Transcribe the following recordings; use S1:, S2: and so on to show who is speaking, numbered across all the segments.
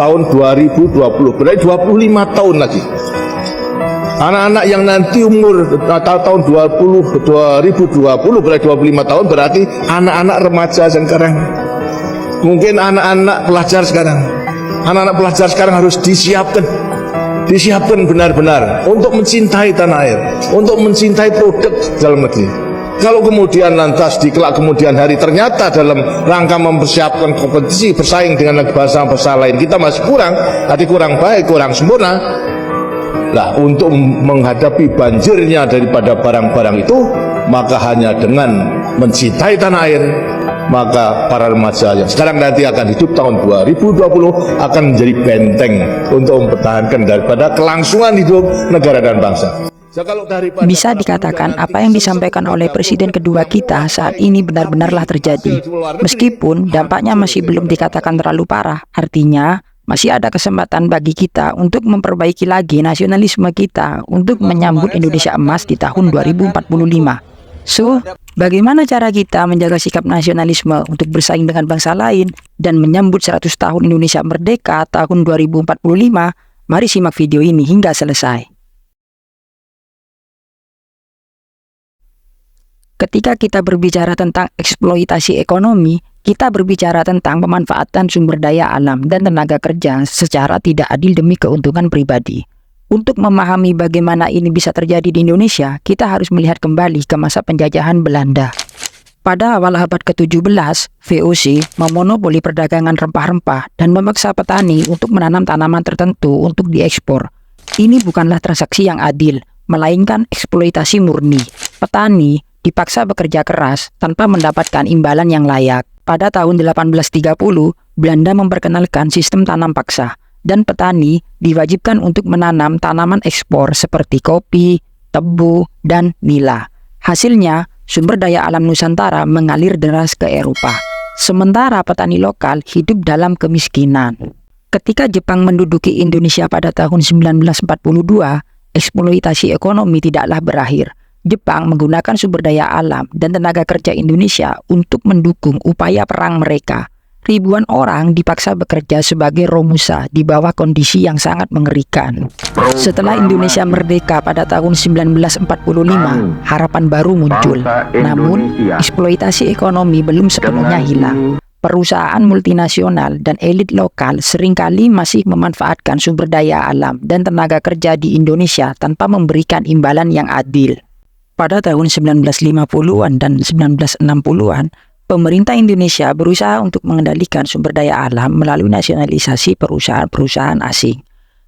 S1: tahun 2020, berarti 25 tahun lagi. Anak-anak yang nanti umur tahun 2020 berarti 25 tahun, berarti anak-anak remaja sekarang. Mungkin anak-anak pelajar sekarang. Anak-anak pelajar sekarang harus disiapkan benar-benar untuk mencintai tanah air, untuk mencintai produk dalam negeri. Kalau kemudian lantas di kelak kemudian hari ternyata dalam rangka mempersiapkan kompetisi bersaing dengan bangsa-bangsa lain kita masih kurang, arti kurang baik, kurang sempurna. Nah, untuk menghadapi banjirnya daripada barang-barang itu, maka hanya dengan mencintai tanah air, maka para remaja yang sekarang nanti akan hidup tahun 2020 akan menjadi benteng untuk mempertahankan daripada kelangsungan hidup negara dan bangsa.
S2: Bisa dikatakan apa yang disampaikan oleh Presiden kedua kita saat ini benar-benarlah terjadi. Meskipun dampaknya masih belum dikatakan terlalu parah, artinya masih ada kesempatan bagi kita untuk memperbaiki lagi nasionalisme kita untuk menyambut Indonesia emas di tahun 2045. So, bagaimana cara kita menjaga sikap nasionalisme untuk bersaing dengan bangsa lain dan menyambut 100 tahun Indonesia merdeka tahun 2045? Mari simak video ini hingga selesai. Ketika kita berbicara tentang eksploitasi ekonomi, kita berbicara tentang pemanfaatan sumber daya alam dan tenaga kerja secara tidak adil demi keuntungan pribadi. Untuk memahami bagaimana ini bisa terjadi di Indonesia, kita harus melihat kembali ke masa penjajahan Belanda. Pada awal abad ke-17, VOC memonopoli perdagangan rempah-rempah dan memaksa petani untuk menanam tanaman tertentu untuk diekspor. Ini bukanlah transaksi yang adil, melainkan eksploitasi murni. Petani dipaksa bekerja keras tanpa mendapatkan imbalan yang layak. Pada tahun 1830, Belanda memperkenalkan sistem tanam paksa, dan petani diwajibkan untuk menanam tanaman ekspor seperti kopi, tebu, dan nila. Hasilnya, sumber daya alam Nusantara mengalir deras ke Eropa, sementara petani lokal hidup dalam kemiskinan. Ketika Jepang menduduki Indonesia pada tahun 1942, eksploitasi ekonomi tidaklah berakhir. Jepang menggunakan sumber daya alam dan tenaga kerja Indonesia untuk mendukung upaya perang mereka. Ribuan orang dipaksa bekerja sebagai romusa di bawah kondisi yang sangat mengerikan. Setelah Indonesia merdeka pada tahun 1945, harapan baru muncul. Namun, eksploitasi ekonomi belum sepenuhnya hilang. Perusahaan multinasional dan elit lokal seringkali masih memanfaatkan sumber daya alam dan tenaga kerja di Indonesia tanpa memberikan imbalan yang adil. Pada tahun 1950-an dan 1960-an, pemerintah Indonesia berusaha untuk mengendalikan sumber daya alam melalui nasionalisasi perusahaan-perusahaan asing.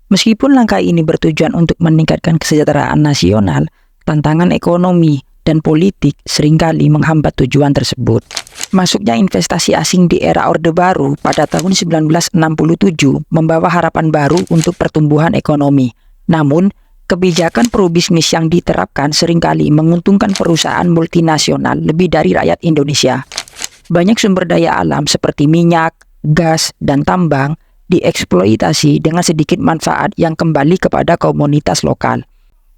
S2: Meskipun langkah ini bertujuan untuk meningkatkan kesejahteraan nasional, tantangan ekonomi dan politik seringkali menghambat tujuan tersebut. Masuknya investasi asing di era Orde Baru pada tahun 1967 membawa harapan baru untuk pertumbuhan ekonomi. Namun, kebijakan pro-bisnis yang diterapkan seringkali menguntungkan perusahaan multinasional lebih dari rakyat Indonesia. Banyak sumber daya alam seperti minyak, gas, dan tambang dieksploitasi dengan sedikit manfaat yang kembali kepada komunitas lokal.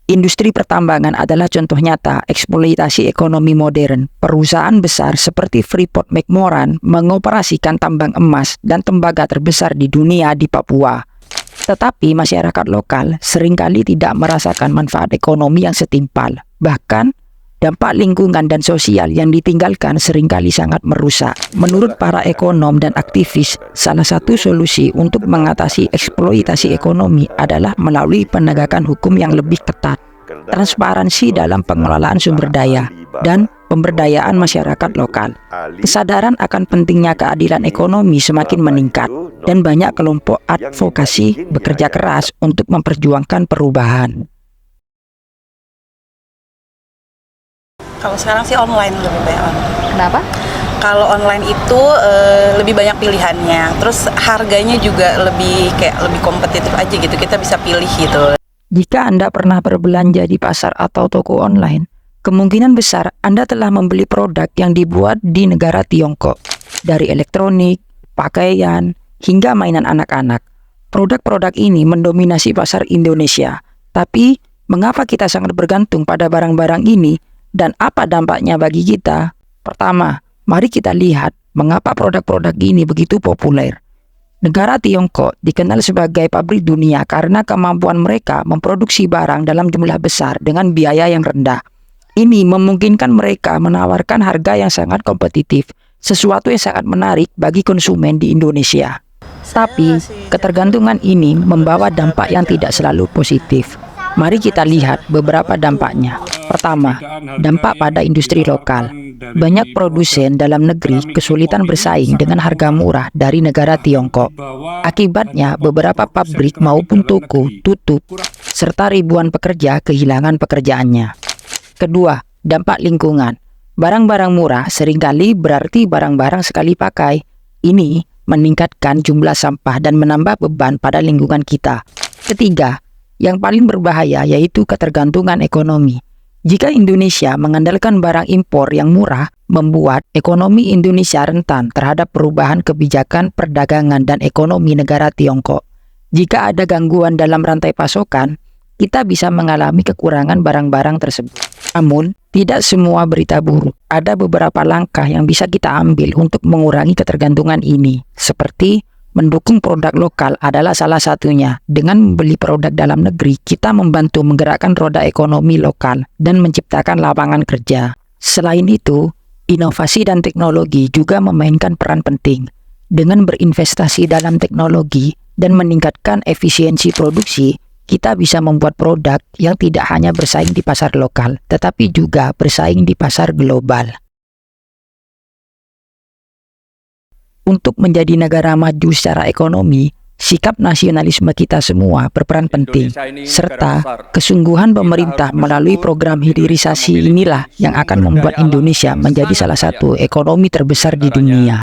S2: Industri pertambangan adalah contoh nyata eksploitasi ekonomi modern. Perusahaan besar seperti Freeport McMoran mengoperasikan tambang emas dan tembaga terbesar di dunia di Papua. Tetapi masyarakat lokal seringkali tidak merasakan manfaat ekonomi yang setimpal. Bahkan, dampak lingkungan dan sosial yang ditinggalkan seringkali sangat merusak. Menurut para ekonom dan aktivis, salah satu solusi untuk mengatasi eksploitasi ekonomi adalah melalui penegakan hukum yang lebih ketat, transparansi dalam pengelolaan sumber daya, dan pemberdayaan masyarakat lokal. Kesadaran akan pentingnya keadilan ekonomi semakin meningkat, dan banyak kelompok advokasi bekerja keras untuk memperjuangkan perubahan.
S3: Kalau sekarang sih online lebih banyak.
S4: Kenapa?
S3: Kalau online itu lebih banyak pilihannya, terus harganya juga lebih kompetitif aja gitu, kita bisa pilih gitu.
S2: Jika Anda pernah berbelanja di pasar atau toko online, kemungkinan besar Anda telah membeli produk yang dibuat di negara Tiongkok, dari elektronik, pakaian, hingga mainan anak-anak. Produk-produk ini mendominasi pasar Indonesia. Tapi, mengapa kita sangat bergantung pada barang-barang ini dan apa dampaknya bagi kita? Pertama, mari kita lihat mengapa produk-produk ini begitu populer. Negara Tiongkok dikenal sebagai pabrik dunia karena kemampuan mereka memproduksi barang dalam jumlah besar dengan biaya yang rendah. Ini memungkinkan mereka menawarkan harga yang sangat kompetitif, sesuatu yang sangat menarik bagi konsumen di Indonesia. Tapi, ketergantungan ini membawa dampak yang tidak selalu positif. Mari kita lihat beberapa dampaknya. Pertama, dampak pada industri lokal. Banyak produsen dalam negeri kesulitan bersaing dengan harga murah dari negara Tiongkok. Akibatnya, beberapa pabrik maupun toko tutup, serta ribuan pekerja kehilangan pekerjaannya. Kedua, dampak lingkungan. Barang-barang murah seringkali berarti barang-barang sekali pakai. Ini meningkatkan jumlah sampah dan menambah beban pada lingkungan kita. Ketiga, yang paling berbahaya yaitu ketergantungan ekonomi. Jika Indonesia mengandalkan barang impor yang murah, membuat ekonomi Indonesia rentan terhadap perubahan kebijakan perdagangan dan ekonomi negara Tiongkok. Jika ada gangguan dalam rantai pasokan, kita bisa mengalami kekurangan barang-barang tersebut. Namun, tidak semua berita buruk. Ada beberapa langkah yang bisa kita ambil untuk mengurangi ketergantungan ini, seperti mendukung produk lokal adalah salah satunya. Dengan membeli produk dalam negeri, kita membantu menggerakkan roda ekonomi lokal dan menciptakan lapangan kerja. Selain itu, inovasi dan teknologi juga memainkan peran penting. Dengan berinvestasi dalam teknologi dan meningkatkan efisiensi produksi, kita bisa membuat produk yang tidak hanya bersaing di pasar lokal, tetapi juga bersaing di pasar global. Untuk menjadi negara maju secara ekonomi, sikap nasionalisme kita semua berperan penting, serta kesungguhan pemerintah melalui program hilirisasi inilah yang akan membuat Indonesia menjadi salah satu ekonomi terbesar di dunia.